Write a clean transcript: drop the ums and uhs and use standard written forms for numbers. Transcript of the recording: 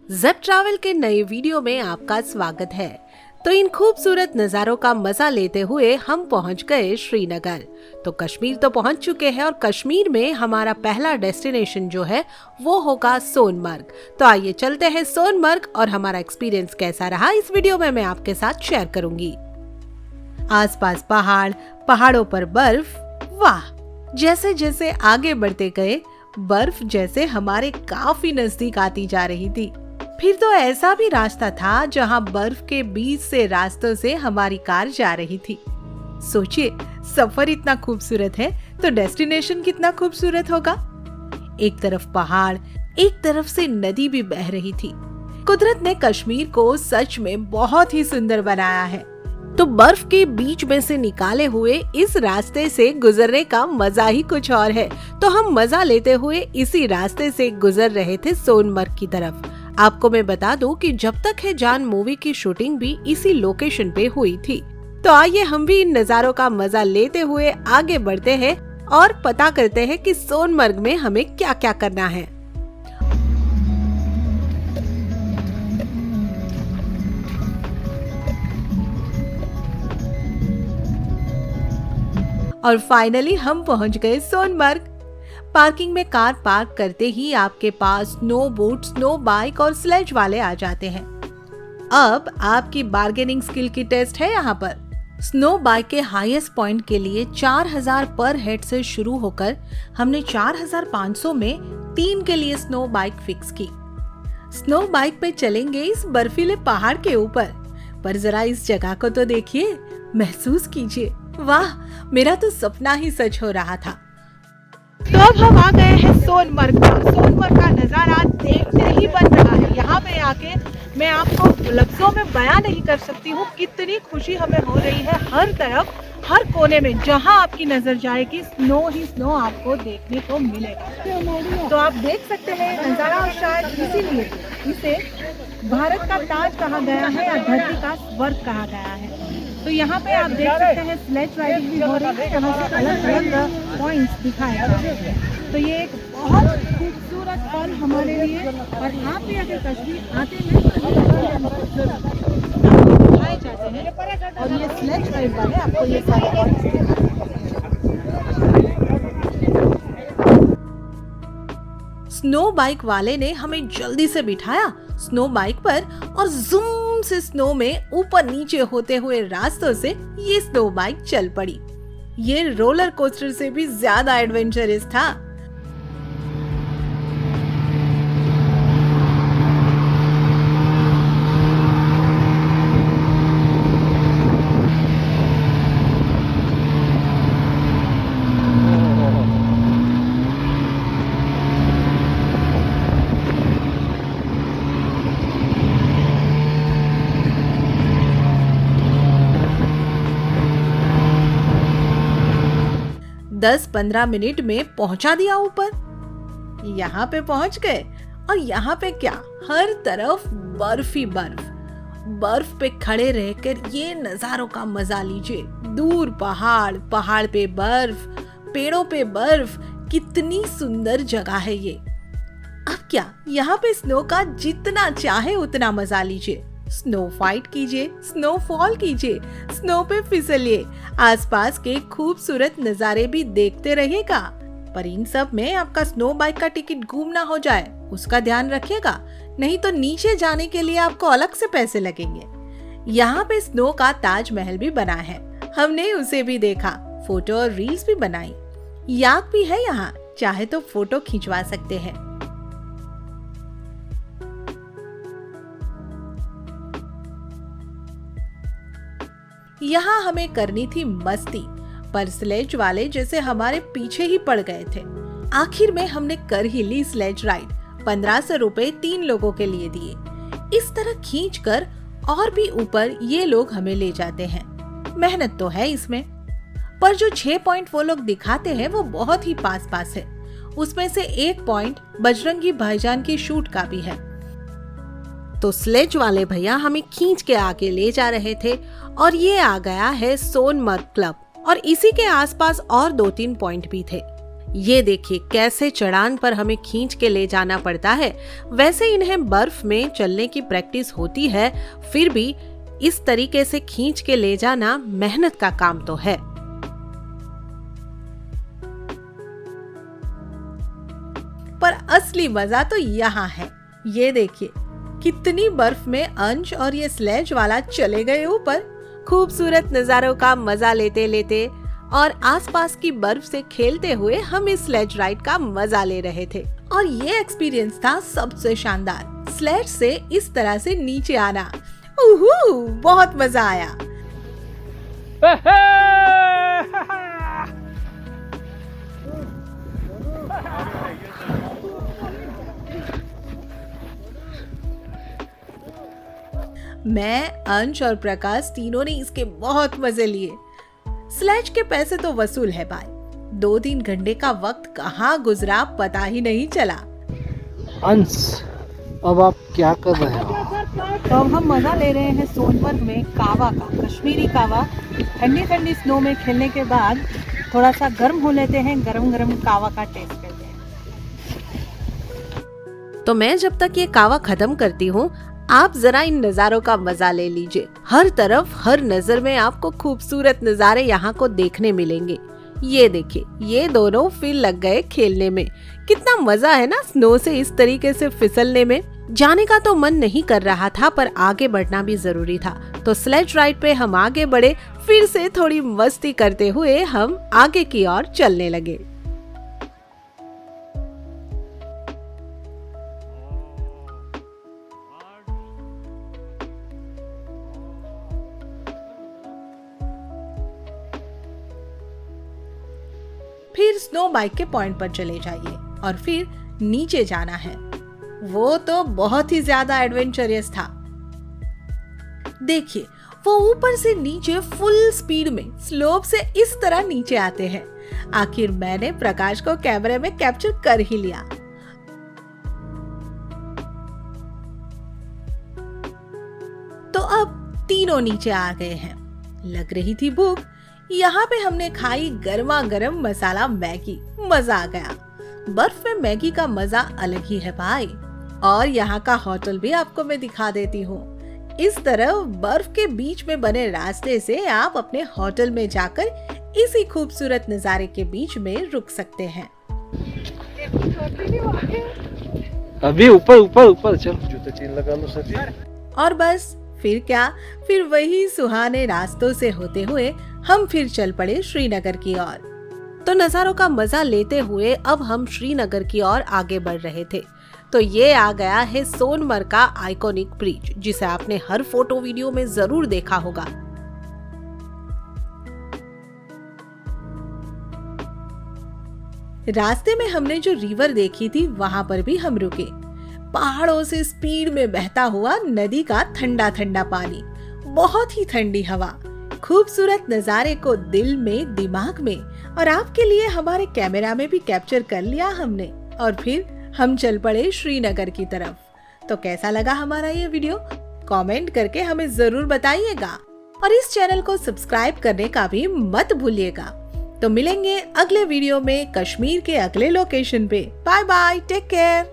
Zapp travel के नए video में आपका स्वागत है। तो इन खूबसूरत नज़ारों का मजा लेते हुए हम पहुंच गए श्रीनगर। तो कश्मीर तो पहुंच चुके हैं और कश्मीर में हमारा पहला डेस्टिनेशन जो है वो होगा सोनमर्ग। तो आइए चलते हैं सोनमर्ग और हमारा एक्सपीरियंस कैसा रहा इस वीडियो में मैं आपके साथ शेयर करूंगी। आसपास पहाड़, पहाड़ों पर बर्फ, वाह! जैसे जैसे आगे बढ़ते गए बर्फ जैसे हमारे काफी नजदीक आती जा रही थी। फिर तो ऐसा भी रास्ता था जहां बर्फ के बीच से रास्तों से हमारी कार जा रही थी। सोचिए, सफर इतना खूबसूरत है तो डेस्टिनेशन कितना खूबसूरत होगा। एक तरफ पहाड़, एक तरफ से नदी भी बह रही थी। कुदरत ने कश्मीर को सच में बहुत ही सुंदर बनाया है। तो बर्फ के बीच में से निकाले हुए इस रास्ते से गुजरने का मजा ही कुछ और है। तो हम मजा लेते हुए इसी रास्ते से गुजर रहे थे सोनमर्ग की तरफ। आपको मैं बता दूं कि जब तक है जान मूवी की शूटिंग भी इसी लोकेशन पे हुई थी। तो आइए हम भी इन नज़ारों का मजा लेते हुए आगे बढ़ते हैं और पता करते हैं कि सोनमर्ग में हमें क्या क्या करना है। और फाइनली हम पहुंच गए सोनमर्ग। पार्किंग में कार पार्क करते ही आपके पास स्नो बोट, स्नो बाइक और स्लेज वाले आ जाते हैं। अब आपकी बार्गेनिंग स्किल की टेस्ट है यहाँ पर। स्नो बाइक के हाईएस्ट पॉइंट के लिए 4000 पर हेड से शुरू होकर हमने 4500 में 3 के लिए स्नो बाइक फिक्स की। स्नो बाइक पे चलेंगे इस बर्फीले पहाड़ के ऊपर। पर जरा इस जगह को तो देखिए, महसूस कीजिए। वाह, मेरा तो सपना ही सच हो रहा था। तो अब हम आ गए हैं सोनमर्ग पर। सोनमर्ग का नजारा देखते ही बन रहा है। यहाँ पे आके मैं आपको लफ्जों में बयां नहीं कर सकती हूँ कितनी खुशी हमें हो रही है। हर तरफ, हर कोने में जहाँ आपकी नजर जाएगी स्नो ही स्नो आपको देखने को मिलेगा। तो आप देख सकते हैं नजारा, और शायद इसीलिए इसे भारत का ताज कहा गया है या धरती का स्वर्ग कहा गया है। तो यहाँ पे आप देख सकते हैं स्लेज राइडिंग भी हो रही है, यहाँ से अलग अलग पॉइंट्स दिखाए जा रहे हैं। तो ये एक बहुत खूबसूरत पल हमारे लिए। और आप भी अगर कश्मीर आते हैं तो दिखाए जाते हैं और ये स्लेज राइड वाले आपको ये सारे पॉइंट्स दिखाते हैं। स्नो बाइक वाले ने हमें जल्दी से बिठाया स्नो बाइक पर और जूम से स्नो में ऊपर नीचे होते हुए रास्तों से ये स्नो बाइक चल पड़ी। ये रोलर कोस्टर से भी ज्यादा एडवेंचरस था। दस 15 मिनट में पहुंचा दिया ऊपर। यहाँ पे पहुंच गए और यहाँ पे क्या, हर तरफ बर्फ ही बर्फ। बर्फ पे खड़े रहकर ये नजारों का मजा लीजिए। दूर पहाड़, पहाड़ पे बर्फ, पेड़ों पे बर्फ। कितनी सुंदर जगह है ये। अब क्या, यहाँ पे स्नो का जितना चाहे उतना मजा लीजिए। स्नो फाइट कीजिए, स्नो फॉल कीजिए, स्नो पे फिसलिए, आसपास के खूबसूरत नजारे भी देखते रहिएगा। पर इन सब में आपका स्नो बाइक का टिकट गुम ना हो जाए, उसका ध्यान रखिएगा, नहीं तो नीचे जाने के लिए आपको अलग से पैसे लगेंगे। यहाँ पे स्नो का ताजमहल भी बना है, हमने उसे भी देखा, फोटो और रील्स भी बनाई। याक भी है यहाँ, चाहे तो फोटो खिंचवा सकते हैं। यहाँ हमें करनी थी मस्ती, पर स्लेज वाले जैसे हमारे पीछे ही पड़ गए थे। आखिर में हमने कर ही ली स्लेज राइड। 1500 रुपए 3 लोगों के लिए दिए। इस तरह खींचकर और भी ऊपर ये लोग हमें ले जाते हैं। मेहनत तो है इसमें, पर जो 6 पॉइंट वो लोग दिखाते हैं वो बहुत ही पास पास है। उसमें से एक पॉइंट बजरंगी भाईजान की शूट का भी है। तो स्लेज वाले भैया हमें खींच के आगे ले जा रहे थे और ये आ गया है सोनमर्ग क्लब। और इसी के आसपास और 2-3 पॉइंट भी थे। ये देखिए कैसे चढ़ान पर हमें खींच के ले जाना पड़ता है। वैसे इन्हें बर्फ में चलने की प्रैक्टिस होती है, फिर भी इस तरीके से खींच के ले जाना मेहनत का काम तो है। पर असली मजा तो यहाँ है। ये देखिए कितनी बर्फ में अंश और ये स्लेज वाला चले गए ऊपर। खूबसूरत नजारों का मजा लेते लेते और आसपास की बर्फ से खेलते हुए हम इस स्लेज राइड का मजा ले रहे थे। और ये एक्सपीरियंस था सबसे शानदार, स्लेज से इस तरह से नीचे आना। बहुत मजा आया। मैं, अंश और प्रकाश तीनों ने इसके बहुत मजे लिए। स्लेज के पैसे तो वसूल है भाई। 2-3 घंटे का वक्त कहाँ गुजरा पता ही नहीं चला। अंश, अब आप क्या कर रहे हो? तो अब हम मजा ले रहे हैं सोनमर्ग में कावा का, कश्मीरी कावा। ठंडी ठंडी स्नो में खेलने के बाद थोड़ा सा गर्म हो लेते हैं, गरम गरम कावा का टेस्ट करते हैं। तो मैं जब तक ये कावा खत्म करती हूँ, आप जरा इन नजारों का मजा ले लीजिए। हर तरफ हर नजर में आपको खूबसूरत नजारे यहाँ को देखने मिलेंगे। ये देखिए ये दोनों फिर लग गए खेलने में। कितना मजा है ना स्नो से इस तरीके से फिसलने में। जाने का तो मन नहीं कर रहा था, पर आगे बढ़ना भी जरूरी था। तो स्लेज राइड पे हम आगे बढ़े। फिर से थोड़ी मस्ती करते हुए हम आगे की ओर चलने लगे। फिर स्नो बाइक के पॉइंट पर चले जाइए और फिर नीचे जाना है। वो तो बहुत ही ज्यादा एडवेंचरस था। देखिए वो ऊपर से नीचे फुल स्पीड में स्लोप से इस तरह नीचे आते हैं। आखिर मैंने प्रकाश को कैमरे में कैप्चर कर ही लिया। तो अब तीनों नीचे आ गए हैं। लग रही थी भूख। यहाँ पे हमने खाई गर्मा गर्म मसाला मैगी। मजा आ गया। बर्फ में मैगी का मजा अलग ही है भाई। और यहाँ का होटल भी आपको मैं दिखा देती हूँ। इस तरह बर्फ के बीच में बने रास्ते से आप अपने होटल में जाकर इसी खूबसूरत नजारे के बीच में रुक सकते हैं। अभी ऊपर ऊपर ऊपर चल, जूते चीन लगा लो सर। और बस फिर क्या, फिर वही सुहाने रास्तों से होते हुए हम फिर चल पड़े श्रीनगर की ओर। तो नजारों का मजा लेते हुए अब हम श्रीनगर की ओर आगे बढ़ रहे थे। तो ये आ गया है सोनमर्ग का आइकॉनिक ब्रिज, जिसे आपने हर फोटो वीडियो में जरूर देखा होगा। रास्ते में हमने जो रिवर देखी थी वहां पर भी हम रुके। पहाड़ों से स्पीड में बहता हुआ नदी का ठंडा ठंडा पानी, बहुत ही ठंडी हवा, खूबसूरत नजारे को दिल में, दिमाग में और आपके लिए हमारे कैमरा में भी कैप्चर कर लिया हमने। और फिर हम चल पड़े श्रीनगर की तरफ। तो कैसा लगा हमारा ये वीडियो? कमेंट करके हमें जरूर बताइएगा और इस चैनल को सब्सक्राइब करने का भी मत भूलिएगा। तो मिलेंगे अगले वीडियो में कश्मीर के अगले लोकेशन पे। Bye bye, take care.